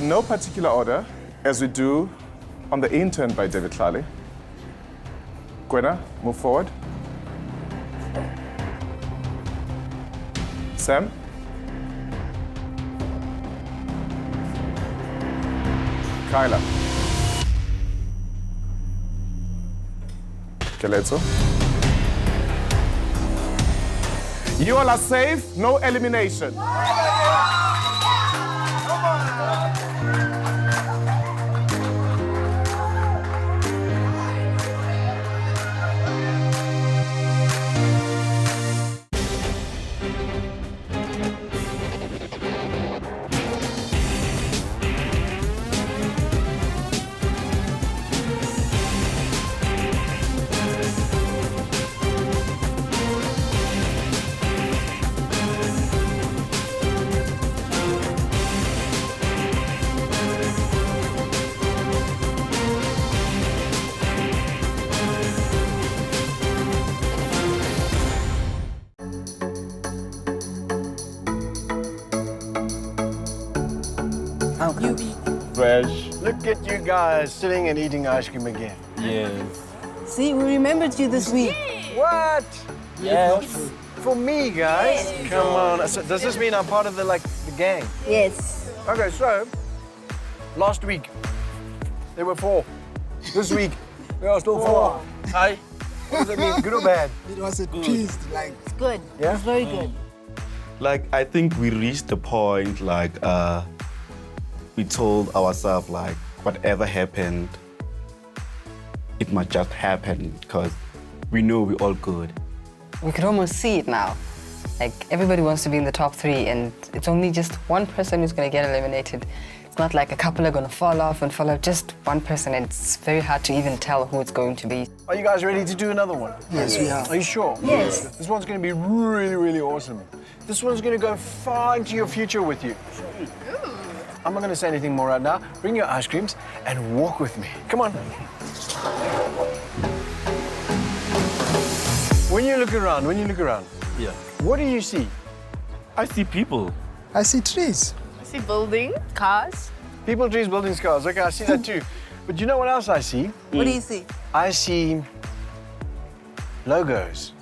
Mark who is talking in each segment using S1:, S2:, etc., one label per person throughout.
S1: in no particular order, as we do on the Intern by David Tlale. Gwenna, move forward. Sam. Kyla. Kelezo. You all are safe, no elimination.
S2: Fresh.
S3: Look at you guys sitting and eating ice cream again.
S2: Yes.
S4: See, we remembered you this week.
S3: What?
S2: Yes.
S3: For me, guys?
S4: Yes.
S3: Come on. So, does this mean I'm part of the gang?
S4: Yes.
S3: Okay, so last week there were 4. This week there are still 4. Hi. What does that mean? Good or bad?
S5: It was a piece, like...
S4: It's good.
S3: Yeah?
S4: It's very good.
S2: Like, I think we reached the point, like, we told ourselves, like, whatever happened, it must just happen, because we know we're all good.
S6: We could almost see it now. Like, everybody wants to be in the top 3, and it's only just one person who's going to get eliminated. It's not like a couple are going to fall off and follow just one person, and it's very hard to even tell who it's going to be.
S3: Are you guys ready to do another one?
S5: Yes, we are.
S3: Are you sure?
S4: Yes.
S3: This one's going to be really, really awesome. This one's going to go far into your future with you. I'm not going to say anything more right now. Bring your ice creams and walk with me. Come on. When you look around,
S2: Yeah.
S3: what do you see?
S2: I see people.
S5: I see trees.
S7: I see building, cars.
S3: People, trees, buildings, cars. Okay, I see that too. But you know what else I see?
S4: What do you see?
S3: I see logos,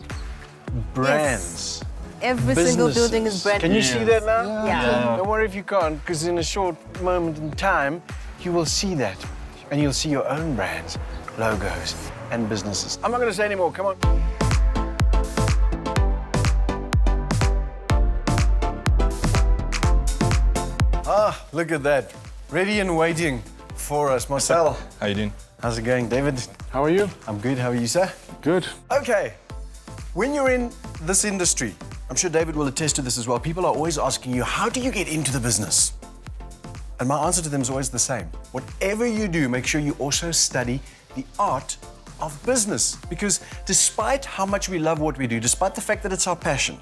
S3: brands.
S4: Every single
S3: businesses.
S4: building is brand
S3: Can
S4: new.
S3: you see that now?
S4: Yeah.
S3: Don't worry if you can't, because in a short moment in time, you will see that. And you'll see your own brands, logos, and businesses. I'm not going to say any more. Come on. Ah, look at that. Ready and waiting for us. Marcel.
S2: How you doing?
S3: How's it going, David?
S1: How are you?
S3: I'm good. How are you, sir?
S1: Good.
S3: Okay. When you're in this industry, I'm sure David will attest to this as well. People are always asking you, how do you get into the business? And my answer to them is always the same. Whatever you do, make sure you also study the art of business. Because despite how much we love what we do, despite the fact that it's our passion,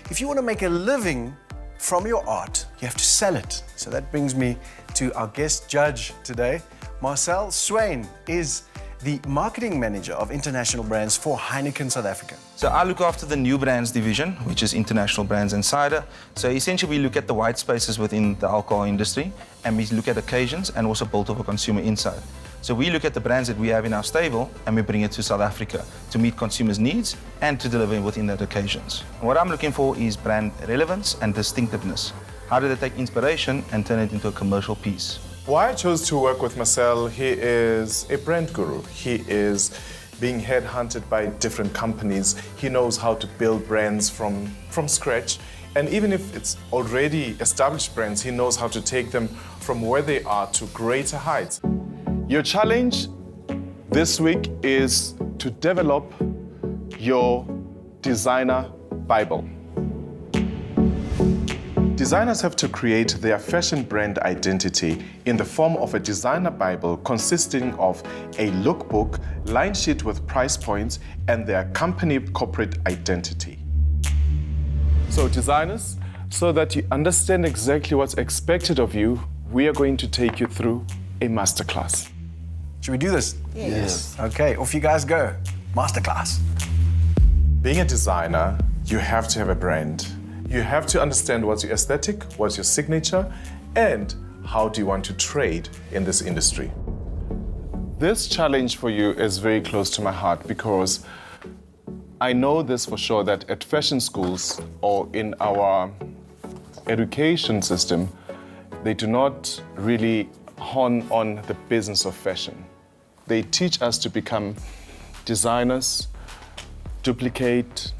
S3: if you want to make a living from your art, you have to sell it. So that brings me to our guest judge today. Marcel Swain is the marketing manager of international brands for Heineken South Africa.
S8: So I look after the new brands division, which is international brands and cider. So essentially we look at the white spaces within the alcohol industry, and we look at occasions and also build up a consumer insight. So we look at the brands that we have in our stable and we bring it to South Africa to meet consumers' needs and to deliver within that occasions. And what I'm looking for is brand relevance and distinctiveness. How do they take inspiration and turn it into a commercial piece?
S1: Why I chose to work with Marcel, he is a brand guru. He is being headhunted by different companies. He knows how to build brands from scratch. And even if it's already established brands, he knows how to take them from where they are to greater heights. Your challenge this week is to develop your designer Bible. Designers have to create their fashion brand identity in the form of a designer Bible consisting of a lookbook, line sheet with price points, and their company corporate identity. So designers, so that you understand exactly what's expected of you, we are going to take you through a masterclass.
S3: Should we do this?
S5: Yes.
S3: Okay, off you guys go. Masterclass.
S1: Being a designer, you have to have a brand. You have to understand what's your aesthetic, what's your signature, and how do you want to trade in this industry? This challenge for you is very close to my heart because I know this for sure that at fashion schools or in our education system, they do not really hone on the business of fashion. They teach us to become designers, duplicate,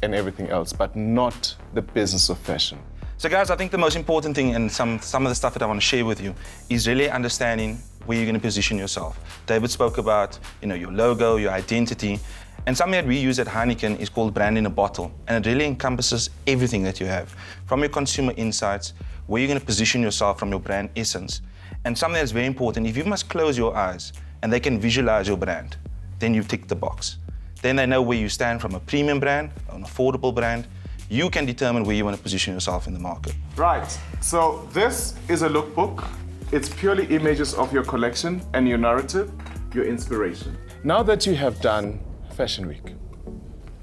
S1: and everything else, but not the business of fashion.
S8: So guys, I think the most important thing and some of the stuff that I want to share with you is really understanding where you're going to position yourself. David spoke about, your logo, your identity, and something that we use at Heineken is called brand in a bottle, and it really encompasses everything that you have, from your consumer insights, where you're going to position yourself from your brand essence. And something that's very important, if you must close your eyes and they can visualize your brand, then you've ticked the box. Then they know where you stand from a premium brand, an affordable brand. You can determine where you want to position yourself in the market.
S1: Right, so this is a lookbook. It's purely images of your collection and your narrative, your inspiration. Now that you have done Fashion Week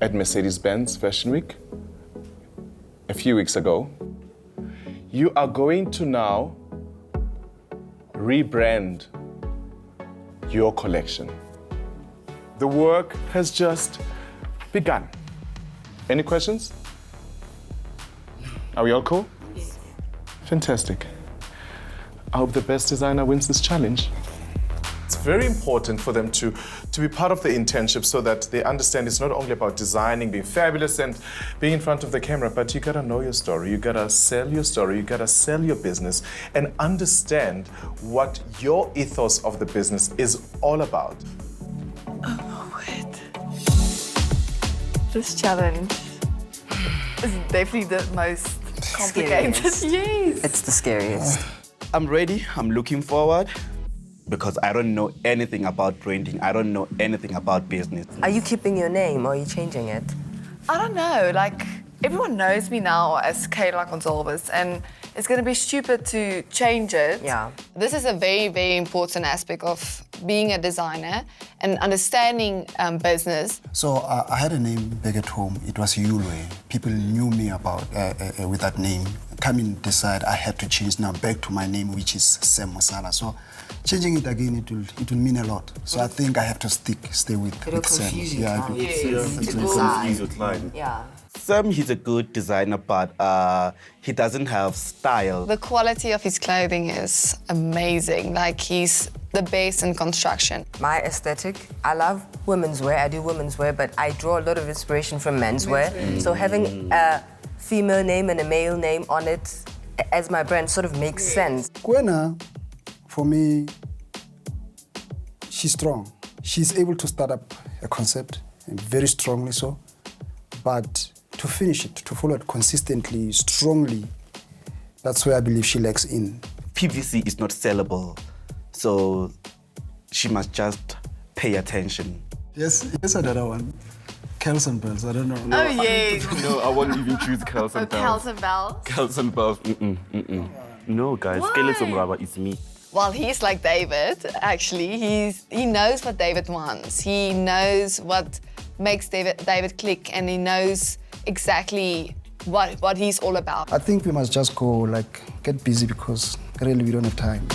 S1: at Mercedes-Benz Fashion Week a few weeks ago, you are going to now rebrand your collection. The work has just begun. Any questions? Are we all cool? Yes. Fantastic. I hope the best designer wins this challenge. It's very important for them to be part of the internship so that they understand it's not only about designing, being fabulous and being in front of the camera, but you gotta know your story, you gotta sell your story, you gotta sell your business and understand what your ethos of the business is all about.
S7: Oh, wait. This challenge is definitely the most complicated.
S6: Scariest.
S7: Yes.
S6: It's the scariest.
S2: I'm ready. I'm looking forward because I don't know anything about branding. I don't know anything about business.
S6: Are you keeping your name or are you changing it?
S7: I don't know, everyone knows me now as Kayla Gonzalez, and it's going to be stupid to change it.
S6: Yeah.
S9: This is a very, very important aspect of being a designer and understanding business.
S5: So I had a name back at home. It was Yulwe. People knew me about with that name. Coming decide I had to change now back to my name, which is Sam Mosala. So changing it again, it will mean a lot. So I think I have to stay with Sam.
S6: Yeah.
S2: Confuse your client.
S6: Yeah.
S2: Sam, he's a good designer, but he doesn't have style.
S9: The quality of his clothing is amazing. He's the best in construction.
S6: My aesthetic, I love women's wear. I do women's wear, but I draw a lot of inspiration from men's wear. So having a female name and a male name on it as my brand sort of makes sense.
S5: Kwena, for me, she's strong. She's able to start up a concept, and very strongly so, but to finish it, to follow it consistently, strongly, that's where I believe she lacks in.
S2: PVC is not sellable, so she must just pay attention.
S5: Yes, another one. Kells and bells, I don't know.
S7: Oh, yes.
S2: No, I won't even choose Kells and Bells.
S7: Kells and Bells.
S2: Kells and Bells, No, guys, Kells and Raba is me.
S9: Well, he's like David, actually. He knows what David wants. He knows what makes David click, and he knows exactly what he's all about.
S5: I think we must just go, get busy because really we don't have time.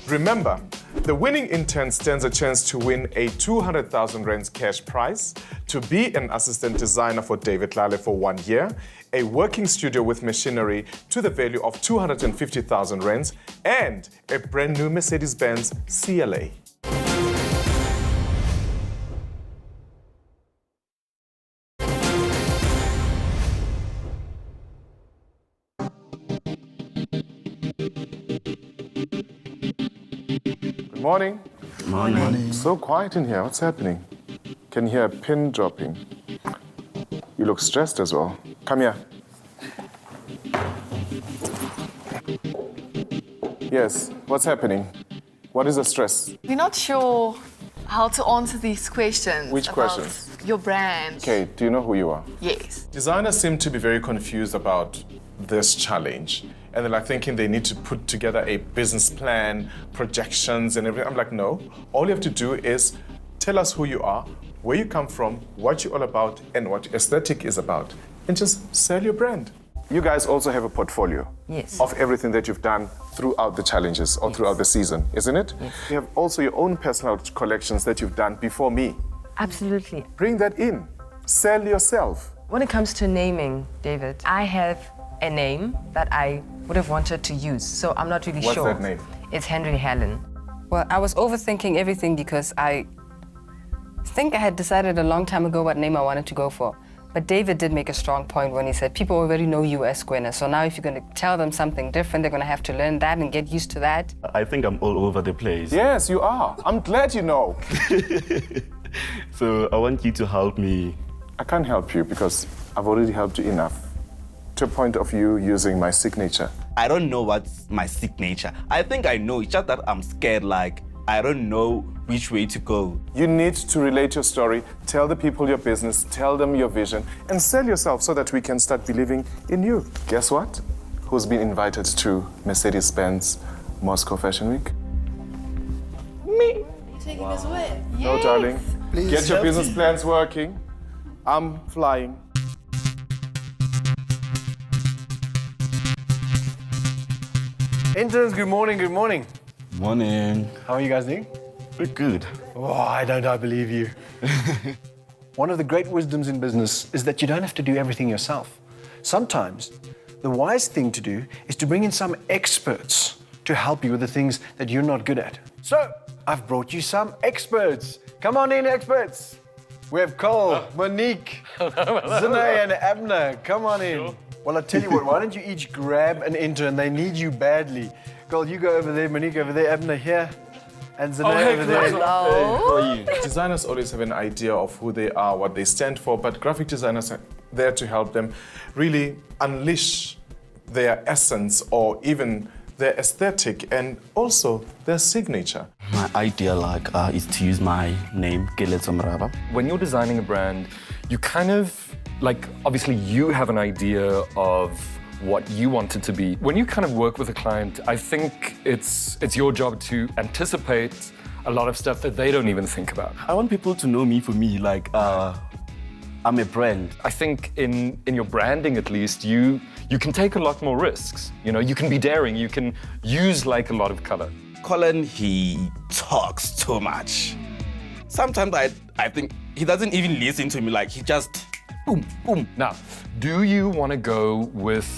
S1: Remember, the winning intern stands a chance to win a 200,000 rands cash prize, to be an assistant designer for David Tlale for 1 year, a working studio with machinery to the value of 250,000 rands, and a brand new Mercedes-Benz CLA. Good morning.
S2: Morning.
S1: So quiet in here. What's happening? Can hear a pin dropping. You look stressed as well. Come here. Yes, what's happening? What is the stress?
S7: We're not sure how to answer these questions.
S1: Which
S7: about
S1: questions?
S7: Your brand.
S1: Okay, do you know who you are?
S7: Yes.
S1: Designers seem to be very confused about this challenge. And they're thinking they need to put together a business plan, projections and everything. I'm like, no. All you have to do is tell us who you are, where you come from, what you're all about, and what your aesthetic is about. And just sell your brand. You guys also have a portfolio.
S6: Yes.
S1: of everything that you've done throughout the challenges or throughout the season, isn't it?
S6: Yes.
S1: You have also your own personal collections that you've done before me.
S6: Absolutely.
S1: Bring that in. Sell yourself.
S6: When it comes to naming, David, I have a name that I would have wanted to use, so I'm not really
S1: What's
S6: sure.
S1: that name?
S6: It's Henry Helen. Well, I was overthinking everything because I think I had decided a long time ago what name I wanted to go for. But David did make a strong point when he said people already know you as Gwenna, so now if you're going to tell them something different, they're going to have to learn that and get used to that.
S2: I think I'm all over the place.
S1: Yes, you are. I'm glad you know.
S2: So I want you to help me.
S1: I can't help you because I've already helped you enough to a point of you using my signature.
S2: I don't know what's my signature. I think I know, it's just that I'm scared, like, I don't know which way to go.
S1: You need to relate your story, tell the people your business, tell them your vision, and sell yourself so that we can start believing in you. Guess what? Who's been invited to Mercedes-Benz Moscow Fashion Week? Me.
S4: Taking us away.
S1: No, darling.
S5: Please.
S1: Get your business plans working. I'm flying.
S3: Interns, good morning, good morning.
S2: Morning.
S3: How are you guys doing?
S2: We're good.
S3: Oh, I believe you. One of the great wisdoms in business is that you don't have to do everything yourself. Sometimes, the wise thing to do is to bring in some experts to help you with the things that you're not good at. So, I've brought you some experts. Come on in, experts. We have Cole, Monique, Zane, and Abner. Come on in. Sure. Well, I tell you what, why don't you each grab an intern? They need you badly. Cole, you go over there, Monique over there, Abner here, and Zane over there.
S1: How are you? Designers always have an idea of who they are, what they stand for, but graphic designers are there to help them really unleash their essence or even their aesthetic and also their signature.
S2: My idea is to use my name, Tlale Mraba.
S10: When you're designing a brand, you kind of, obviously you have an idea of what you want it to be. When you kind of work with a client, I think it's your job to anticipate a lot of stuff that they don't even think about.
S2: I want people to know me for me, I'm a brand.
S10: I think in your branding, at least, you can take a lot more risks. You know, you can be daring, you can use a lot of color.
S2: Colin, he talks too much. Sometimes I think he doesn't even listen to me, he just boom, boom.
S10: Now, do you want to go with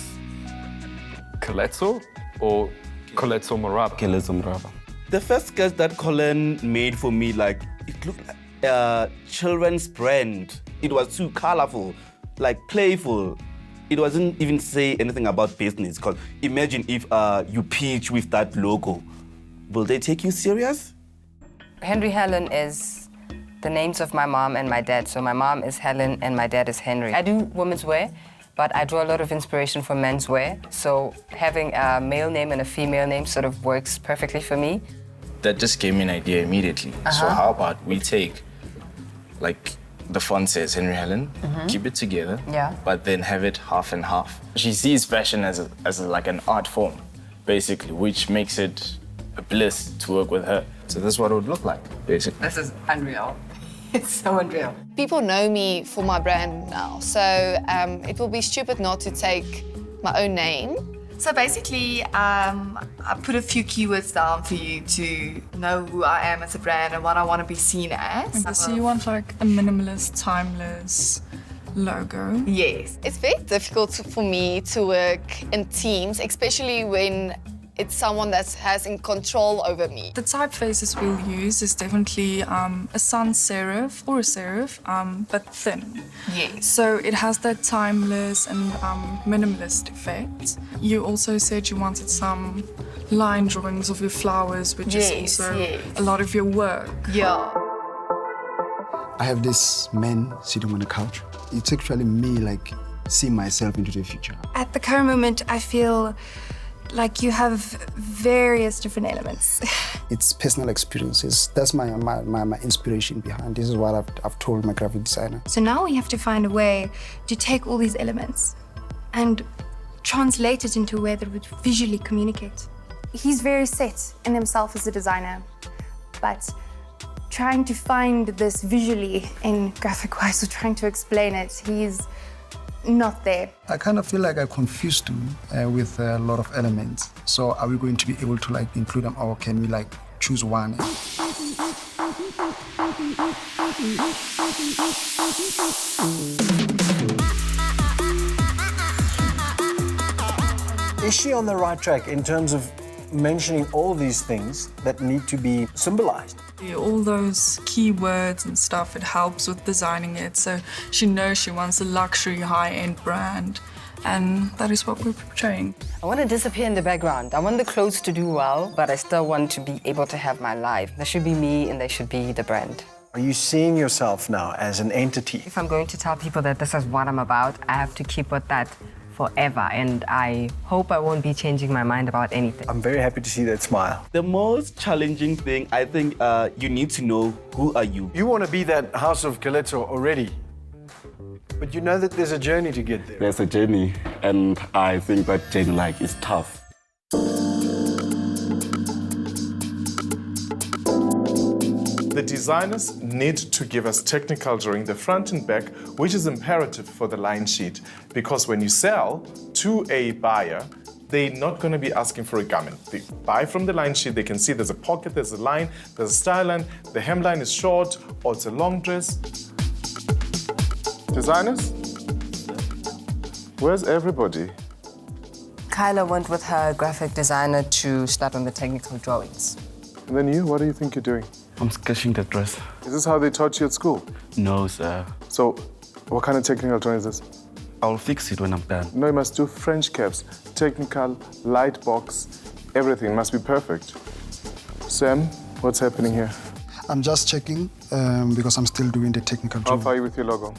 S10: Coletzo or Coletzo Mraba?
S2: Tlale Mraba. The first sketch that Colin made for me, it looked like a children's brand. It was too colorful, playful. It wasn't even say anything about business, because imagine if you pitch with that logo. Will they take you serious?
S6: Henry Helen is the names of my mom and my dad. So my mom is Helen and my dad is Henry. I do women's wear, but I draw a lot of inspiration from men's wear. So having a male name and a female name sort of works perfectly for me.
S11: That just gave me an idea immediately. So how about we take, the font says Henry Helen, keep it together, but then have it half and half. She sees fashion as an art form, basically, which makes it a bliss to work with her. So this is what it would look like, basically.
S6: This is unreal. It's so unreal.
S9: People know me for my brand now, so it will be stupid not to take my own name.
S7: So basically, I put a few keywords down for you to know who I am as a brand and what I want to be seen as.
S12: So you want a minimalist, timeless logo?
S9: Yes. It's very difficult for me to work in teams, especially when it's someone that has in control over me.
S12: The typefaces we'll use is definitely a sans serif or a serif, but thin.
S9: Yes.
S12: So it has that timeless and minimalist effect. You also said you wanted some line drawings of your flowers, which is also a lot of your work.
S9: Yeah.
S5: I have this man sitting on the couch. It's actually me, seeing myself into the future.
S13: At the current moment, I feel like you have various different elements.
S5: It's personal experiences. That's my inspiration behind. This is what I've told my graphic designer.
S13: So now we have to find a way to take all these elements and translate it into a way that would visually communicate.
S14: He's very set in himself as a designer, but trying to find this visually in graphic-wise or trying to explain it, he's not there.
S5: I kind of feel like I confused you with a lot of elements. So are we going to be able to like include them, or can we like choose one?
S3: Is she on the right track in terms of mentioning all these things that need to be symbolized?
S12: All those keywords and stuff, it helps with designing it. So she knows she wants a luxury, high-end brand. And that is what we're portraying.
S6: I want to disappear in the background. I want the clothes to do well, but I still want to be able to have my life. There should be me and there should be the brand.
S3: Are you seeing yourself now as an entity?
S6: If I'm going to tell people that this is what I'm about, I have to keep with that forever, and I hope I won't be changing my mind about anything.
S3: I'm very happy to see that smile.
S2: The most challenging thing, I think, you need to know who are you.
S3: You want to be that house of Calypso already, but you know that there's a journey to get there.
S2: There's a journey, and I think that journey like is tough.
S1: The designers need to give us technical drawing, the front and back, which is imperative for the line sheet. Because when you sell to a buyer, they're not going to be asking for a garment. They buy from the line sheet, they can see there's a pocket, there's a line, there's a style line, the hemline is short, or it's a long dress. Designers? Where's everybody?
S6: Kyla went with her graphic designer to start on the technical drawings.
S1: And then you, what do you think you're doing?
S2: I'm sketching the dress.
S1: Is this how they taught you at school?
S2: No, sir.
S1: So, what kind of technical drawing is this?
S2: I'll fix it when I'm done.
S1: No, you must do French caps, technical, light box, everything must be perfect. Sam, what's happening here?
S5: I'm just checking because I'm still doing the technical
S1: How
S5: job.
S1: far are you with your logo?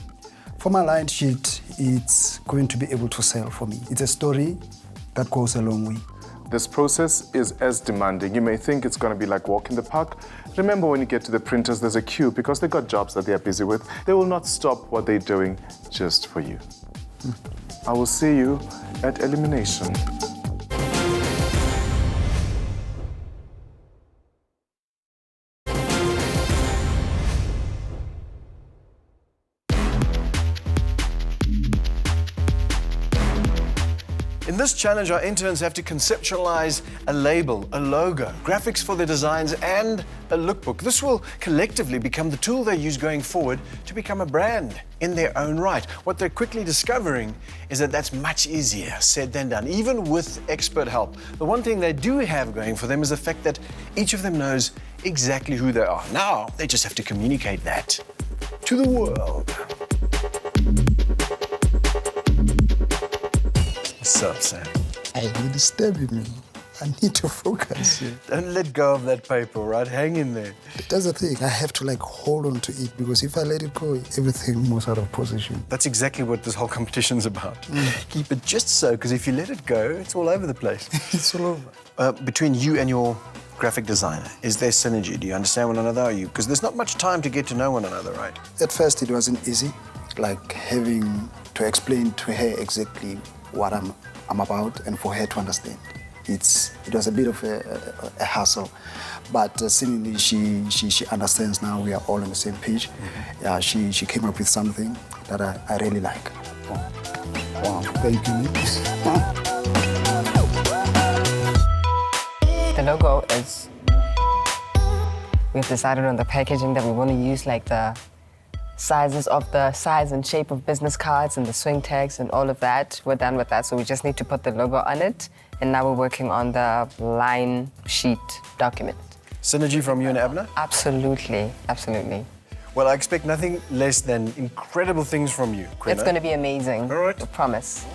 S5: For my line sheet, it's going to be able to sell for me. It's a story that goes a long way.
S1: This process is as demanding. You may think it's going to be like walk in the park. Remember, when you get to the printers, there's a queue because they've got jobs that they're busy with. They will not stop what they're doing just for you. I will see you at elimination.
S3: In this challenge, our interns have to conceptualize a label, a logo, graphics for their designs, and a lookbook. This will collectively become the tool they use going forward to become a brand in their own right. What they're quickly discovering is that that's much easier said than done, even with expert help. The one thing they do have going for them is the fact that each of them knows exactly who they are. Now, they just have to communicate that to the world. What's up, Sam?
S5: Hey, you're disturbing me. I need to focus here.
S3: Don't let go of that paper, right? Hang in there.
S5: That's the thing. I have to like hold on to it because if I let it go, everything moves out of position.
S3: That's exactly what this whole competition's about. Keep it just so, because if you let it go, it's all over the place.
S5: It's all over.
S3: Between you and your graphic designer, is there synergy? Do you understand one another? Because there's not much time to get to know one another, right?
S5: At first, it wasn't easy, like having to explain to her exactly what I'm about and for her to understand. It was a bit of a hassle, but seemingly she understands now. We are all on the same page. Yeah, she came up with something that I really like. Wow, thank you.
S6: The logo is, we've decided on the packaging that we want to use like the sizes of the size and shape of business cards and the swing tags and all of that. We're done with that, so we just need to put the logo on it. And now we're working on the line sheet document.
S3: Synergy from you and Abner?
S6: Absolutely, absolutely.
S3: Well, I expect nothing less than incredible things from you, Quinn.
S6: It's going to be amazing.
S3: All right.
S6: I promise.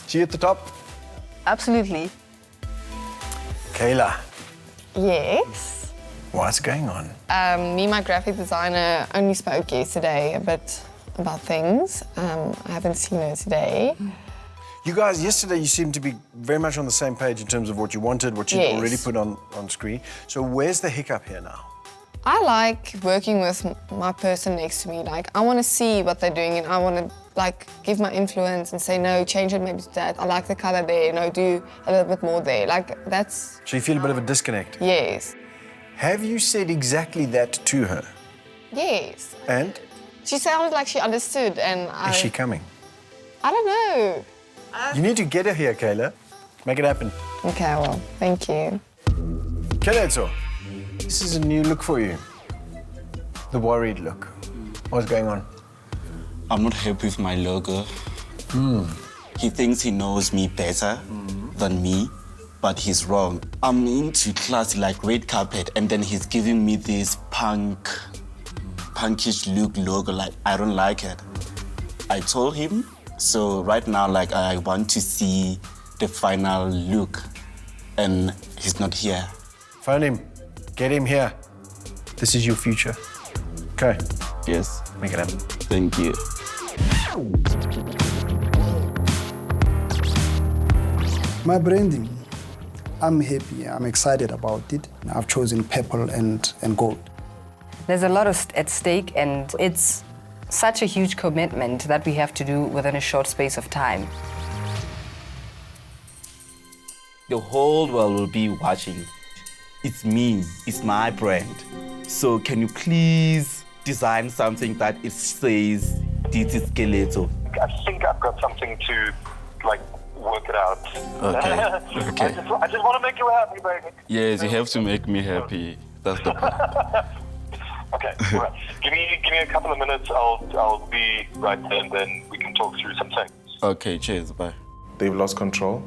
S3: See you at the top?
S6: Absolutely.
S3: Kayla,
S9: Yes.
S3: what's going on?
S9: Me and my graphic designer only spoke yesterday a bit about things. I haven't seen her today.
S3: You guys, yesterday you seemed to be very much on the same page in terms of what you wanted, what you
S9: Yes.
S3: already put on screen. So where's the hiccup here now?
S9: I like working with my person next to me. Like, I want to see what they're doing and I want to, like, give my influence and say, no, change it maybe to that. I like the color there. No, do a little bit more there. Like, that's...
S3: So you feel a bit of a disconnect?
S9: Yes.
S3: Have you said exactly that to her?
S9: Yes.
S3: And
S9: She sounded like she understood and
S3: is she coming?
S9: I don't know.
S3: You need to get her here, Kayla. Make it happen.
S9: Okay, well, thank you.
S3: Kayla, this is a new look for you. The worried look. What's going on?
S2: I'm not happy with my logo. He thinks he knows me better than me, but he's wrong. I'm into class like red carpet, and then he's giving me this punkish logo. Like, I don't like it. I told him, so right now, like, I want to see the final look, and he's not here.
S3: Phone him. Get him here. This is your future. Okay.
S2: Yes.
S3: Make it happen.
S2: Thank you.
S5: My branding, I'm happy, I'm excited about it. I've chosen purple and gold.
S6: There's a lot at stake, and it's such a huge commitment that we have to do within a short space of time.
S2: The whole world will be watching. It's me, it's my brand. So can you please design something that it says, this is Skeleto?
S15: I think I've got something to, like, work it out.
S2: Okay.
S15: I just want to make you happy, baby.
S2: Yes, you have to make me happy. That's the point.
S15: Okay, all right. Give me a couple of minutes. I'll be right there, and then we can talk through some things.
S2: Okay, cheers, bye.
S1: They've lost control.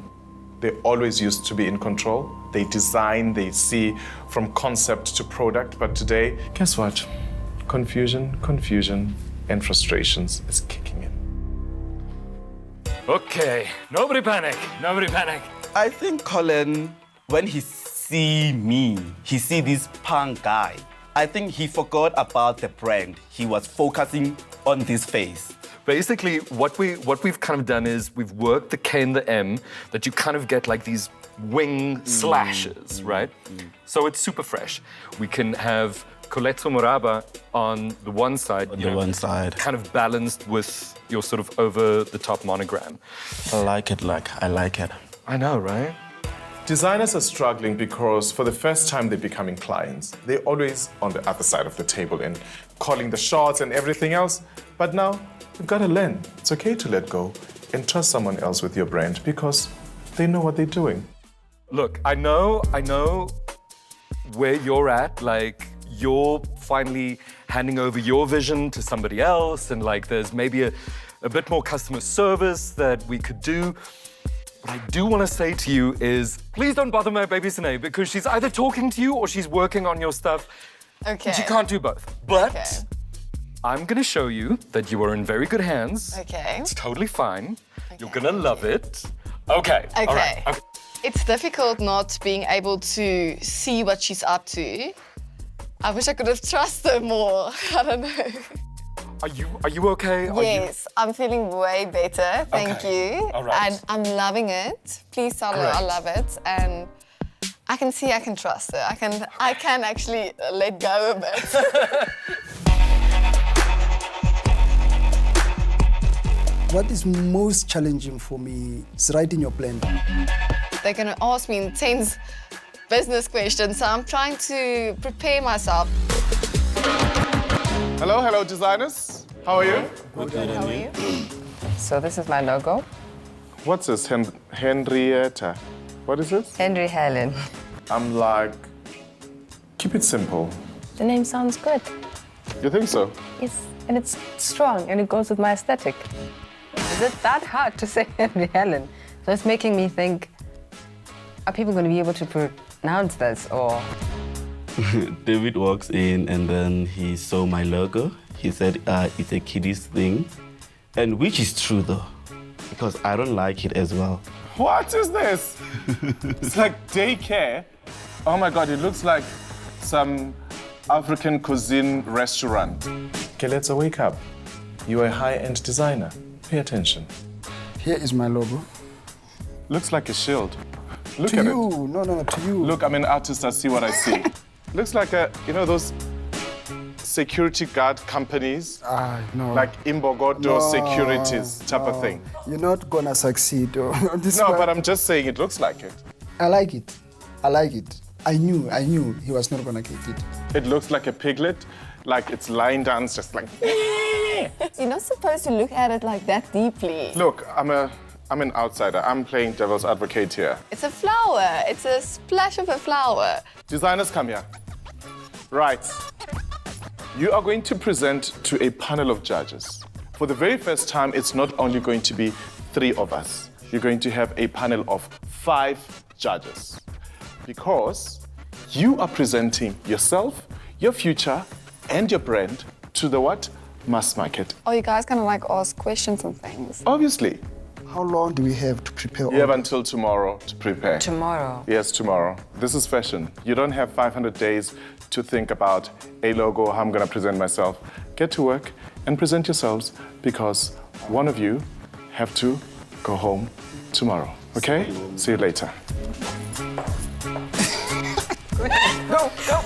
S1: They always used to be in control. They design, they see from concept to product, but today, guess what? Confusion, and frustrations is kicking in.
S10: Okay, nobody panic.
S2: I think Colin, when he see me, he see this punk guy. I think he forgot about the brand. He was focusing on this face.
S10: Basically, what we've kind of done is we've worked the K and the M that you kind of get like these wing slashes, right? So it's super fresh. We can have Coletto Moraba on the one side,
S2: one side,
S10: kind of balanced with your sort of over-the-top monogram.
S2: I like it.
S10: I know, right?
S1: Designers are struggling because for the first time they're becoming clients. They're always on the other side of the table and calling the shots and everything else. But now, you've got to learn. It's okay to let go and trust someone else with your brand because they know what they're doing.
S10: Look, I know where you're at, like, you're finally handing over your vision to somebody else, and like there's maybe a bit more customer service that we could do. What I do want to say to you is, please don't bother my baby Sine, because she's either talking to you or she's working on your stuff.
S9: Okay.
S10: She can't do both. But I'm going to show you that you are in very good hands.
S9: Okay.
S10: It's totally fine. You're going to love it. Okay.
S9: Okay.
S10: All right. Okay.
S9: It's difficult not being able to see what she's up to. I wish I could have trusted her more. I don't know.
S10: Are you okay?
S9: Yes, I'm feeling way better. Thank you.
S10: All right.
S9: And I'm loving it. Please tell her I love it. And I can see I can trust her. I can actually let go a bit.
S5: What is most challenging for me is writing your plan.
S9: They're going to ask me intense business questions, so I'm trying to prepare myself.
S1: Hello, designers. How are you?
S9: Good, how are you?
S6: So this is my logo.
S1: What's this, Henrietta? What is this?
S6: Henry Helen.
S1: I'm like, keep it simple.
S6: The name sounds good.
S1: You think so?
S6: Yes, and it's strong and it goes with my aesthetic. Is it that hard to say Henry Helen? So it's making me think, are people going to be able to pronounce this or?
S2: David walks in and then he saw my logo. He said it's a kiddies thing, and which is true though, because I don't like it as well.
S1: What is this? It's like daycare. Oh my God, it looks like some African cuisine restaurant. Okay, let's wake up. You're a high-end designer. Pay attention.
S5: Here is my logo.
S1: Looks like a shield. Look
S5: to
S1: at
S5: you.
S1: it.
S5: No, to you.
S1: Look, I'm an artist, I see what I see. Looks like those security guard companies?
S5: No.
S1: Like Imbogodo Securities type of thing.
S5: You're not gonna succeed on this
S1: No,
S5: one.
S1: but I'm just saying it looks like it.
S5: I like it. I knew he was not gonna get it.
S1: It looks like a piglet. like it's lying down, it's just like.
S9: You're not supposed to look at it like that deeply.
S1: Look, I'm an outsider. I'm playing devil's advocate here.
S9: It's a flower. It's a splash of a flower.
S1: Designers, come here. Right. You are going to present to a panel of judges. For the very first time, it's not only going to be 3 of us. You're going to have a panel of 5 judges. Because you are presenting yourself, your future, and your brand to the what? Mass market.
S9: Are you guys gonna like ask questions and things?
S1: Obviously.
S5: How long do we have to prepare?
S1: You have until tomorrow to prepare.
S6: Tomorrow?
S1: Yes, tomorrow. This is fashion. You don't have 500 days to think about a logo, how I'm gonna present myself. Get to work and present yourselves because one of you have to go home tomorrow. Okay? See you later.
S6: Go, go.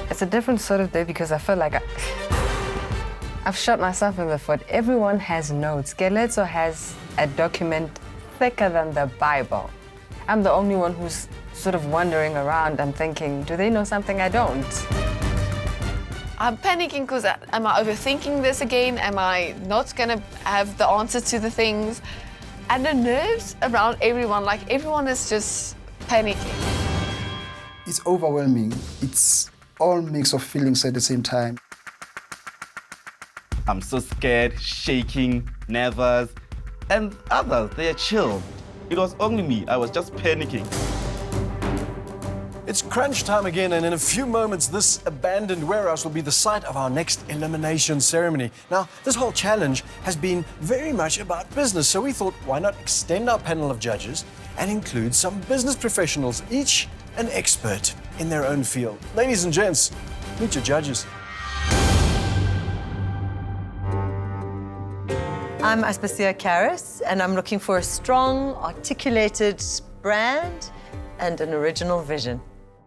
S6: It's a different sort of day because I feel like I've shot myself in the foot. Everyone has notes. Skeletso has a document thicker than the Bible. I'm the only one who's sort of wandering around and thinking, do they know something I don't?
S9: I'm panicking because am I overthinking this again? Am I not gonna have the answers to the things? And the nerves around everyone, like everyone is just panicking.
S5: It's overwhelming. It's all mix of feelings at the same time.
S2: I'm so scared, shaking, nervous, and others, they are chill. It was only me, I was just panicking.
S3: It's crunch time again, and in a few moments, this abandoned warehouse will be the site of our next elimination ceremony. Now, this whole challenge has been very much about business, so we thought, why not extend our panel of judges and include some business professionals, each an expert in their own field. Ladies and gents, meet your judges.
S16: I'm Aspasia Karas, and I'm looking for a strong, articulated brand and an original vision.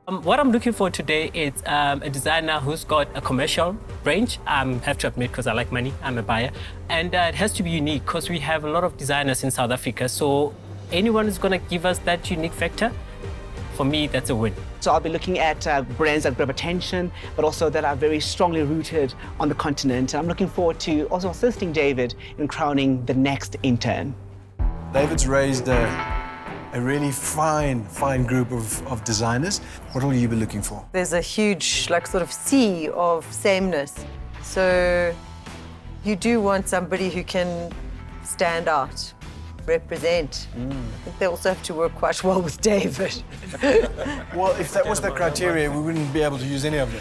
S17: What I'm looking for today is a designer who's got a commercial range. I have to admit, because I like money, I'm a buyer. And it has to be unique, because we have a lot of designers in South Africa. So anyone who's going to give us that unique factor, for me, that's a win.
S18: So I'll be looking at brands that grab attention, but also that are very strongly rooted on the continent. I'm looking forward to also assisting David in crowning the next intern.
S3: David's raised a really fine group of designers. What will you be looking for?
S16: There's a huge, like, sort of sea of sameness. So you do want somebody who can stand out, represent. I think they also have to work quite well with David.
S3: Well, if that was the criteria, we wouldn't be able to use any of them.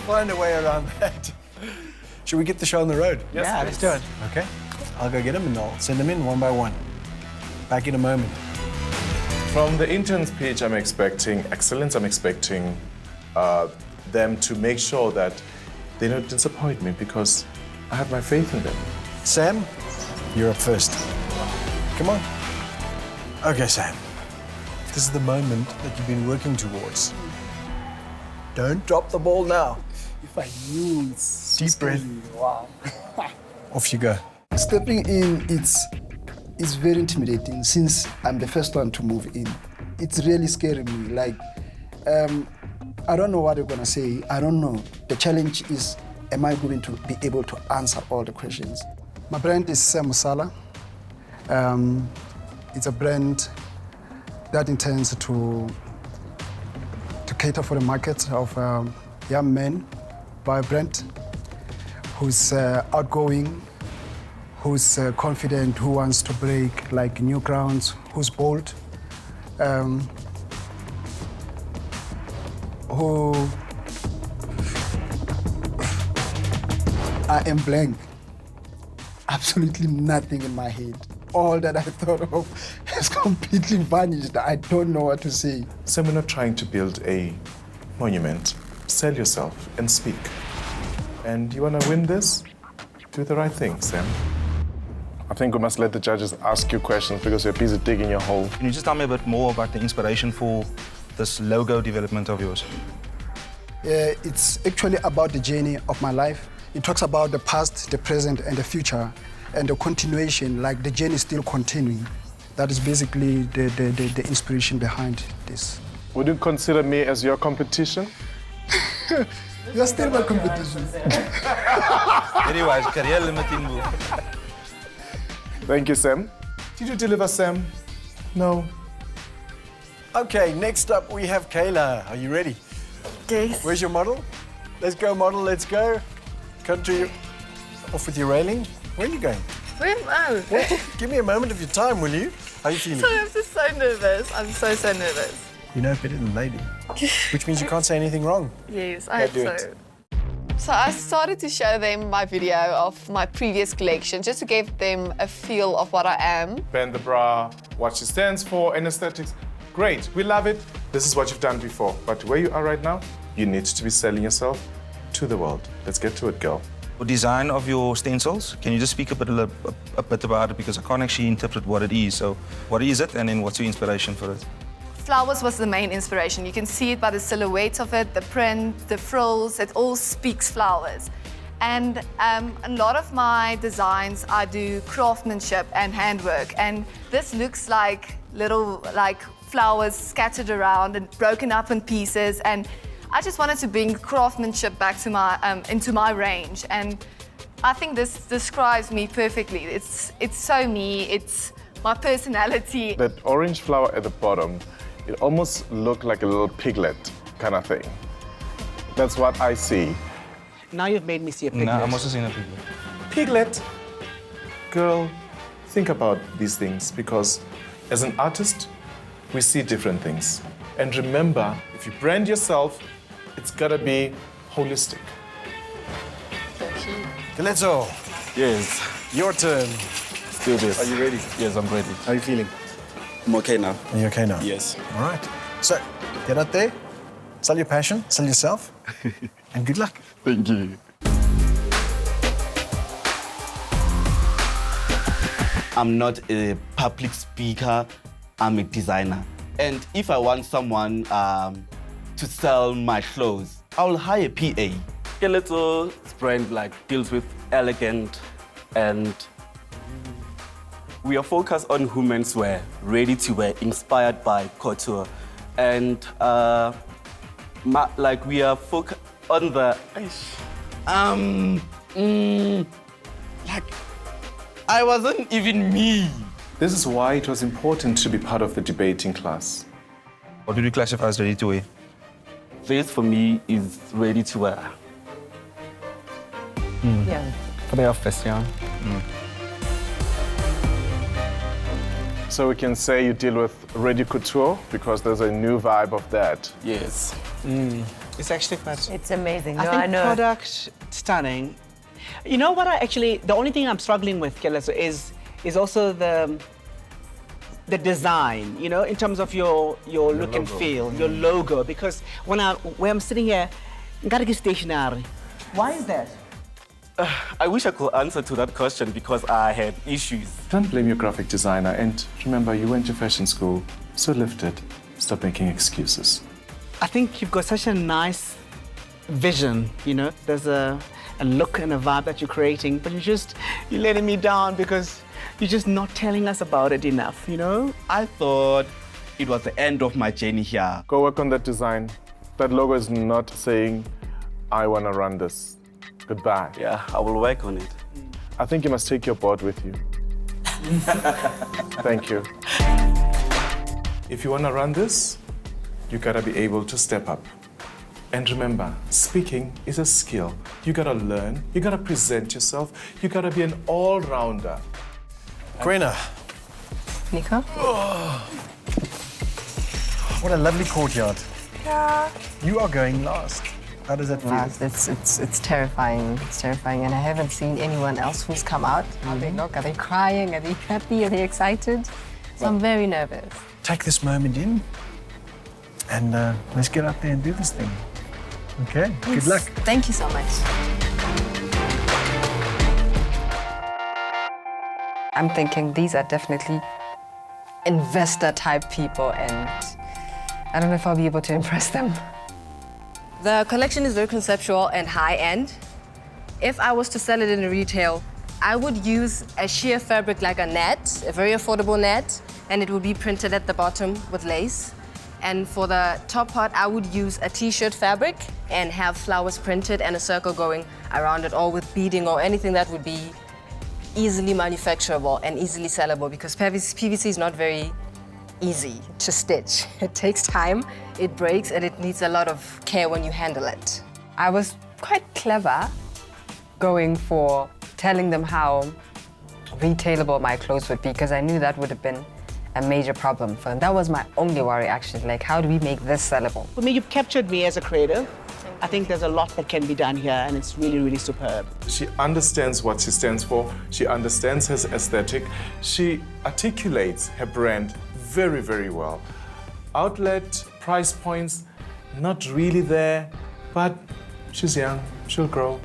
S3: Find a way around that. Should we get the show on the road?
S1: Yes,
S3: yeah, let's do it. Okay. I'll go get them and I'll send them in one by one. Back in a moment.
S1: From the intern's page, I'm expecting excellence. I'm expecting them to make sure that they don't disappoint me because I have my faith in them.
S3: Sam, you're up first. Come on. Okay, Sam. This is the moment that you've been working towards. Don't drop the ball now.
S5: If I use
S3: deep breath.
S5: Wow.
S3: Off you go.
S5: Stepping in, it's very intimidating since I'm the first one to move in. It's really scaring me. Like, I don't know what you're gonna say. I don't know. The challenge is, am I going to be able to answer all the questions? My brand is Sam Musala. It's a brand that intends to cater for the market of young men, vibrant, who's outgoing, who's confident, who wants to break like new grounds, who's bold, who I am blank. Absolutely nothing in my head. All that I thought of has completely vanished. I don't know what to say.
S1: So we're not trying to build a monument. Sell yourself and speak. And you want to win this? Do the right thing, Sam. I think we must let the judges ask you questions because you're busy digging your hole.
S8: Can you just tell me a bit more about the inspiration for this logo development of yours?
S5: It's actually about the journey of my life It talks about the past, the present, and the future, and the continuation, like the journey is still continuing. That is basically the inspiration behind this.
S1: Would you consider me as your competition?
S5: You're still my competition.
S8: Anyways, career limiting move.
S1: Thank you, Sam. Did you deliver, Sam? No.
S3: Okay, next up we have Kayla. Are you ready?
S7: Yes.
S3: Where's your model? Let's go, model, let's go. Country off with your railing. Where are you going?
S7: Where am I?
S3: What? Give me a moment of your time, will you? How are you feeling?
S7: Sorry, I'm just so nervous. I'm so nervous.
S3: You know better than they do. Which means you can't say anything wrong.
S7: Yes, I hope so.
S9: So I started to show them my video of my previous collection just to give them a feel of what I am.
S1: Bend the bra, what she stands for, and aesthetics. Great, we love it. This is what you've done before. But where you are right now, you need to be selling yourself to the world. Let's get to it, girl.
S8: The design of your stencils, can you just speak a bit about it? Because I can't actually interpret what it is. So what is it, and then what's your inspiration for it?
S7: Flowers was the main inspiration. You can see it by the silhouette of it, the print, the frills, it all speaks flowers. And a lot of my designs, I do craftsmanship and handwork. And this looks like little flowers scattered around and broken up in pieces. And I just wanted to bring craftsmanship back to my into my range. And I think this describes me perfectly. It's so me, it's my personality.
S1: That orange flower at the bottom, it almost looked like a little piglet kind of thing. That's what I see.
S18: Now you've made me see a piglet.
S8: No, I'm also seeing a piglet.
S1: Piglet? Girl, think about these things, because as an artist, we see different things. And remember, if you brand yourself, it's gotta be holistic.
S3: Tlale,
S19: Yes.
S3: your turn.
S19: Let's do this.
S3: Are you ready?
S19: Yes, I'm ready.
S3: How are you feeling?
S2: I'm okay now.
S3: Are you okay now?
S19: Yes.
S3: All right. So, get out there, sell your passion, sell yourself, and good luck.
S19: Thank you.
S2: I'm not a public speaker, I'm a designer. And if I want someone to sell my clothes, I'll hire a PA.
S19: Tlale's brand deals with elegant, and we are focused on women's wear, ready to wear, inspired by couture. And we are focused on the
S2: I wasn't even me.
S1: This is why it was important to be part of the debating class.
S8: What would you classify as ready to wear?
S19: This for me is ready to wear.
S16: Yeah.
S19: For the office, yeah.
S1: So we can say you deal with ready couture because there's a new vibe of that.
S19: Yes.
S18: It's actually quite...
S16: It's amazing.
S18: I
S16: No,
S18: think
S16: I know.
S18: product stunning. You know what the only thing I'm struggling with, Tlale, is also the design, you know, in terms of your look and feel, your logo. Because when I'm sitting here, gotta get stationary. Why is that?
S19: I wish I could answer to that question because I had issues.
S1: Don't blame your graphic designer, and remember, you went to fashion school, so lift it. Stop making excuses.
S18: I think you've got such a nice vision, you know. There's a look and a vibe that you're creating, but you're letting me down because you're just not telling us about it enough, you know?
S2: I thought it was the end of my journey here.
S1: Go work on that design. That logo is not saying, I want to run this. Goodbye.
S19: Yeah, I will work on it.
S1: I think you must take your board with you. Thank you. If you want to run this, you gotta be able to step up. And remember, speaking is a skill. You gotta learn, you gotta present yourself, you gotta be an all-rounder.
S3: Quena.
S6: Nico?
S3: What a lovely courtyard.
S6: Yeah.
S3: You are going last. How does that feel?
S6: It's terrifying. It's terrifying, and I haven't seen anyone else who's come out. How they look? Are they crying? Are they happy? Are they excited? So I'm very nervous.
S3: Take this moment in, and let's get out there and do this thing. Okay. Good luck.
S6: Thank you so much. I'm thinking these are definitely investor-type people, and I don't know if I'll be able to impress them. The collection is very conceptual and high-end. if I was to sell it in retail, I would use a sheer fabric like a net, a very affordable net, and it would be printed at the bottom with lace. And for the top part, I would use a t-shirt fabric and have flowers printed and a circle going around it, all with beading or anything that would be easily manufacturable and easily sellable, because PVC is not very easy to stitch. It takes time, it breaks, and it needs a lot of care when you handle it. I was quite clever going for telling them how retailable my clothes would be, because I knew that would have been a major problem for them. That was my only worry, actually. Like, how do we make this sellable?
S18: For me, you've captured me as a creative. I think there's a lot that can be done here, and it's really, really superb.
S1: She understands what she stands for. She understands her aesthetic. She articulates her brand very, very well. Outlet, price points, not really there, but she's young, she'll grow.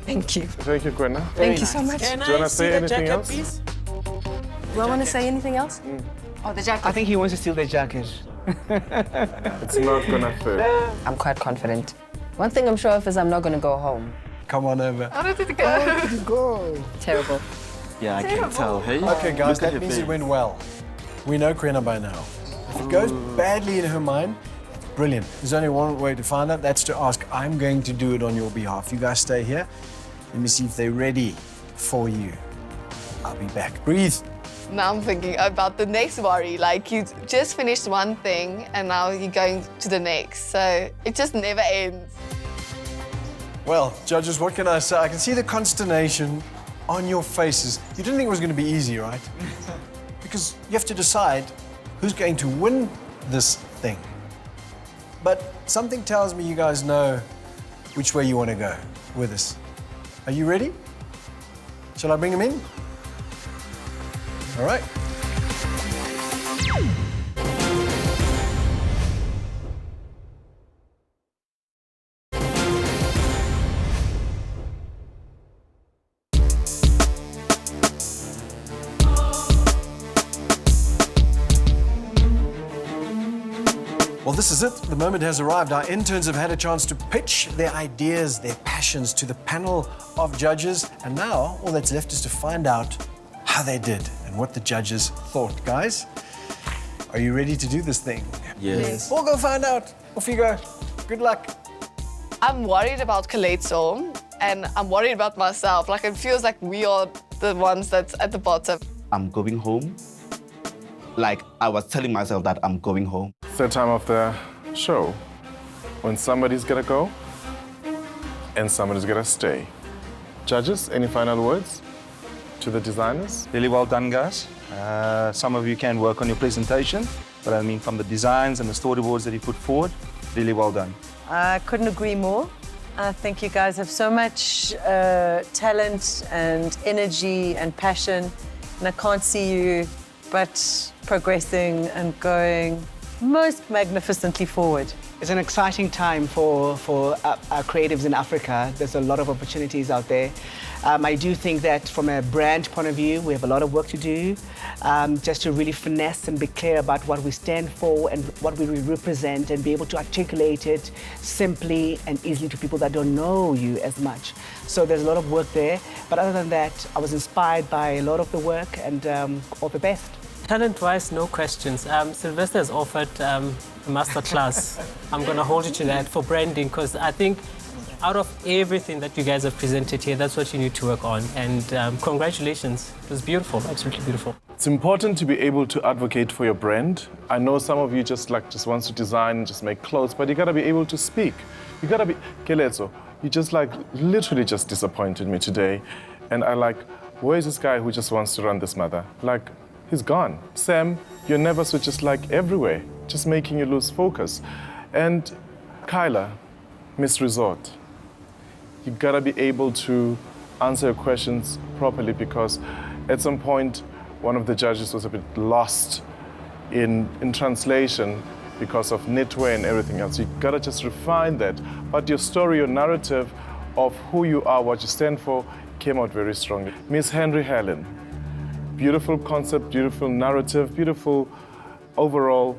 S6: Thank you.
S1: Thank you, Gwenna.
S6: Thank you so much.
S1: Do you want to say anything else?
S6: Please? Do I want to say anything else? Oh, the jacket.
S18: I think he wants to steal the jacket.
S1: It's not gonna fit.
S6: I'm quite confident. One thing I'm sure of is I'm not gonna go home.
S3: Come on over.
S7: How did it go?
S3: How did it go?
S6: Terrible.
S19: Yeah, I can tell. Hey,
S3: Okay, guys,
S19: look at
S3: that
S19: her
S3: means
S19: face.
S3: it went well. We know Gwenna by now. If it goes badly in her mind, brilliant. There's only one way to find out. That's to ask. I'm going to do it on your behalf. You guys stay here. Let me see if they're ready for you. I'll be back. Breathe.
S9: Now I'm thinking about the next worry. Like, you just finished one thing and now you're going to the next. So it just never ends.
S3: Well, judges, what can I say? I can see the consternation on your faces. You didn't think it was going to be easy, right? Because you have to decide who's going to win this thing. But something tells me you guys know which way you want to go with this. Are you ready? Shall I bring him in? All right. Well, this is it. The moment has arrived. Our interns have had a chance to pitch their ideas, their passions to the panel of judges. And now all that's left is to find out how they did and what the judges thought. Guys, are you ready to do this thing?
S19: Yes.
S3: We'll go find out. Off you go. Good luck.
S9: I'm worried about Calypso and I'm worried about myself. Like, it feels like we are the ones that's at the bottom.
S2: I'm going home. Like, I was telling myself that I'm going home.
S1: It's the time of the show when somebody's gonna go and somebody's gonna stay. Judges, any final words to the designers?
S8: Really well done, guys. Some of you can work on your presentation, but I mean, from the designs and the storyboards that you put forward, really well done.
S16: I couldn't agree more. I think you guys have so much talent and energy and passion, and I can't see you but progressing and going most magnificently forward.
S18: It's an exciting time for our creatives in Africa. There's a lot of opportunities out there. I do think that from a brand point of view, we have a lot of work to do, just to really finesse and be clear about what we stand for and what we represent, and be able to articulate it simply and easily to people that don't know you as much. So there's a lot of work there. But other than that, I was inspired by a lot of the work, and all the best.
S17: Talent-wise, no questions. Sylvester has offered a masterclass. I'm going to hold you to that for branding, because I think out of everything that you guys have presented here, that's what you need to work on. And congratulations. It was beautiful, absolutely beautiful.
S1: It's important to be able to advocate for your brand. I know some of you just wants to design and just make clothes, but you gotta be able to speak. You gotta be, Kelezo, you just literally just disappointed me today. And where's this guy who just wants to run this mother? He's gone. Sam, your nerves were just everywhere, just making you lose focus. And Kyla, Miss Resort, you gotta be able to answer your questions properly, because at some point, one of the judges was a bit lost in translation because of knitwear and everything else. You gotta just refine that. But your story, your narrative of who you are, what you stand for, came out very strongly. Miss Henry Helen, beautiful concept, beautiful narrative, beautiful overall,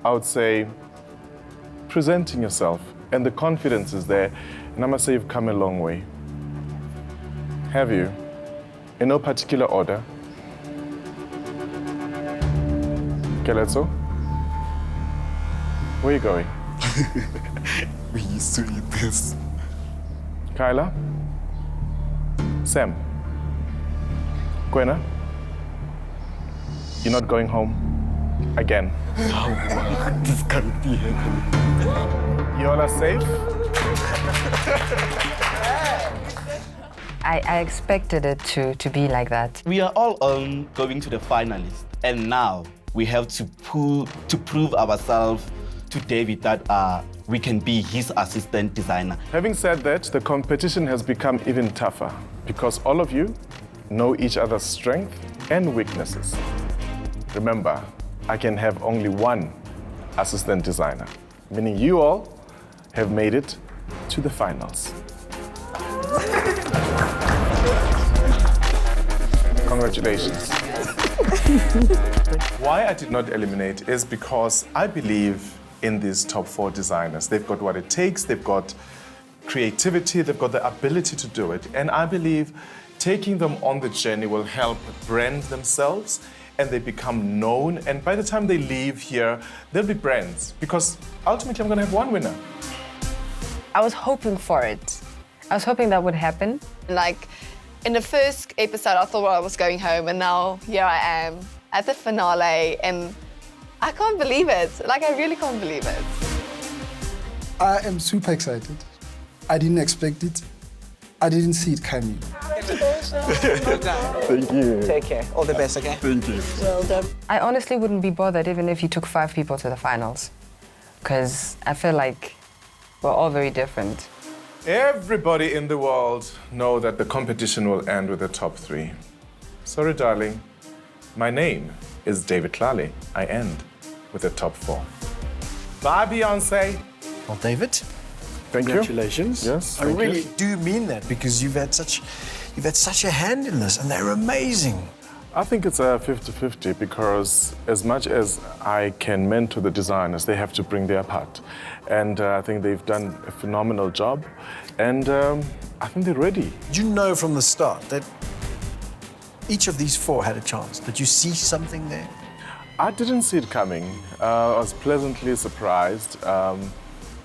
S1: I would say, presenting yourself. And the confidence is there. And I must say you've come a long way. Have you? In no particular order. Keleto? Where are you going?
S5: We used to eat this.
S1: Kyla? Sam? Gwenna? You're not going home again.
S5: This can't be happening.
S1: You all are safe?
S6: I expected it to be like that.
S2: We are all going to the finalists, and now we have to prove ourselves to David that we can be his assistant designer.
S1: Having said that, the competition has become even tougher because all of you know each other's strengths and weaknesses. Remember, I can have only one assistant designer, meaning you all have made it to the finals. Congratulations. Why I did not eliminate is because I believe in these top 4 designers. They've got what it takes, they've got creativity, they've got the ability to do it. And I believe taking them on the journey will help brand themselves and they become known. And by the time they leave here, they'll be brands because ultimately I'm gonna have one winner.
S6: I was hoping for it. I was hoping that would happen.
S9: Like, in the first episode, I thought I was going home, and now here I am at the finale, and I can't believe it. Like, I really can't believe it.
S5: I am super excited. I didn't expect it. I didn't see it coming. Thank you.
S18: Take care. All the best, okay?
S5: Thank you.
S18: Well done.
S6: I honestly wouldn't be bothered even if you took 5 people to the finals, because I feel like we're all very different.
S1: Everybody in the world know that the competition will end with the top 3. Sorry, darling. My name is David Tlale. I end with the top 4. Bye, Beyonce.
S3: Well, David,
S1: thank you.
S3: congratulations.
S1: Yes,
S3: I
S1: thank
S3: really
S1: you.
S3: do mean that because you've had such a hand in this, and they're amazing.
S1: I think it's a 50-50 because as much as I can mentor the designers, they have to bring their part. And I think they've done a phenomenal job. And I think they're ready.
S3: You know from the start that each of these 4 had a chance. Did you see something there?
S1: I didn't see it coming. I was pleasantly surprised,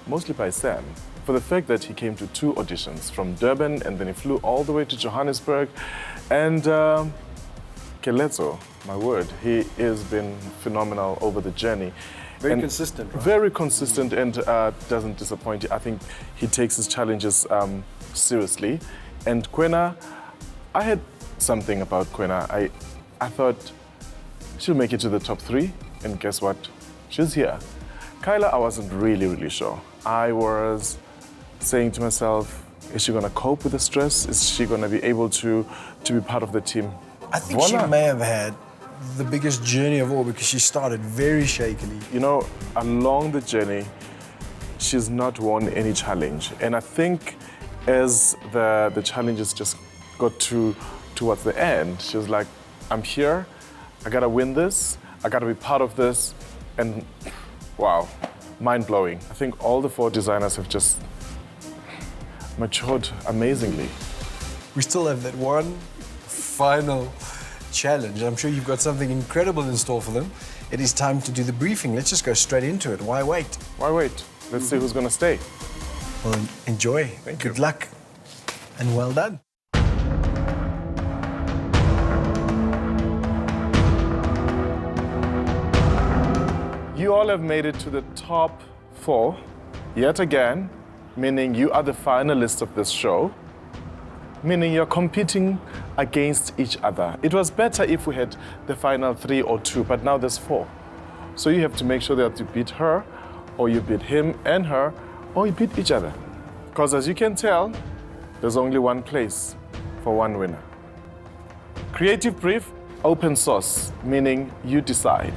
S1: mostly by Sam, for the fact that he came to 2 auditions from Durban and then he flew all the way to Johannesburg. And Keleto, my word, he has been phenomenal over the journey.
S3: Very consistent, right?
S1: Very consistent and doesn't disappoint you. I think he takes his challenges seriously. And Gwenna, I had something about Gwenna. I thought she'll make it to the top 3, and guess what? She's here. Kyla, I wasn't really sure. I was saying to myself, is she gonna cope with the stress? Is she gonna be able to be part of the team?
S3: I think she may have had the biggest journey of all because she started very shakily.
S1: You know, along the journey, she's not won any challenge. And I think as the challenges just got towards the end, she was like, I'm here, I gotta win this, I gotta be part of this, and wow, mind-blowing. I think all the 4 designers have just matured amazingly.
S3: We still have that one final challenge. I'm sure you've got something incredible in store for them. It is time to do the briefing. Let's just go straight into it. Why wait?
S1: Why wait? Let's see who's gonna stay.
S3: Well, enjoy.
S1: Thank
S3: Good
S1: you.
S3: luck. And well done.
S1: You all have made it to the top 4, yet again, meaning you are the finalists of this show, meaning you're competing against each other. It was better if we had the final 3 or 2, but now there's 4. So you have to make sure that you beat her, or you beat him and her, or you beat each other. Because as you can tell, there's only one place for one winner. Creative brief, open source, meaning you decide.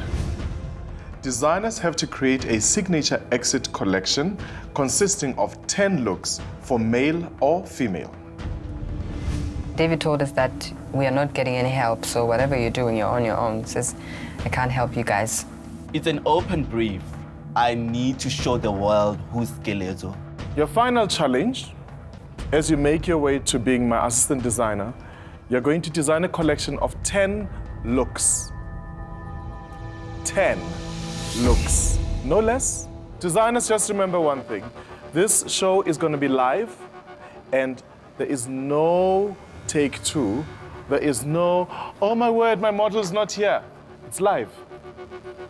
S1: Designers have to create a signature exit collection consisting of 10 looks for male or female.
S6: David told us that we are not getting any help, so whatever you're doing, you're on your own. Says, I can't help you guys.
S2: It's an open brief. I need to show the world who's Keleto.
S1: Your final challenge as you make your way to being my assistant designer, you're going to design a collection of 10 looks. 10 looks, no less. Designers, just remember one thing. This show is going to be live, and there is no take two. There is no, oh my word, my model's not here. It's live.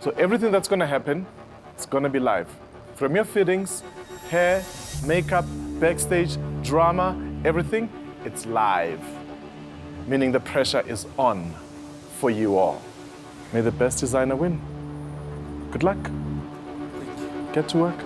S1: So everything that's going to happen, it's going to be live. From your fittings, hair, makeup, backstage, drama, everything, it's live. Meaning the pressure is on for you all. May the best designer win. Good luck. Get to work.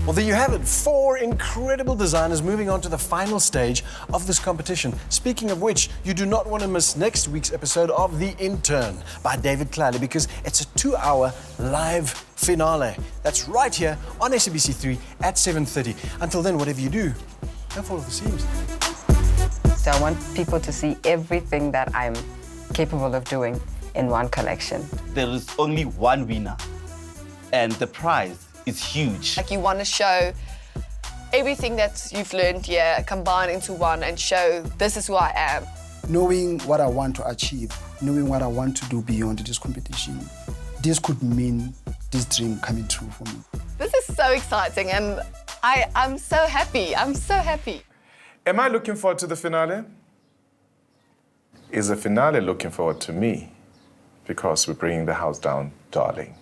S3: Well, there you have it. 4 incredible designers moving on to the final stage of this competition. Speaking of which, you do not want to miss next week's episode of The Intern by David Tlale, because it's a 2-hour live finale. That's right here on SABC3 at 7:30. Until then, whatever you do, don't fall off the seams.
S6: So I want people to see everything that I'm capable of doing in one collection.
S2: There is only one winner, and the prize is huge.
S9: Like, you want to show everything that you've learned here combined into one and show this is who I am.
S5: Knowing what I want to achieve, knowing what I want to do beyond this competition, this could mean this dream coming true for me.
S9: This is so exciting, and I'm so happy. I'm so happy.
S1: Am I looking forward to the finale? Is the finale looking forward to me? Because we're bringing the house down, darling.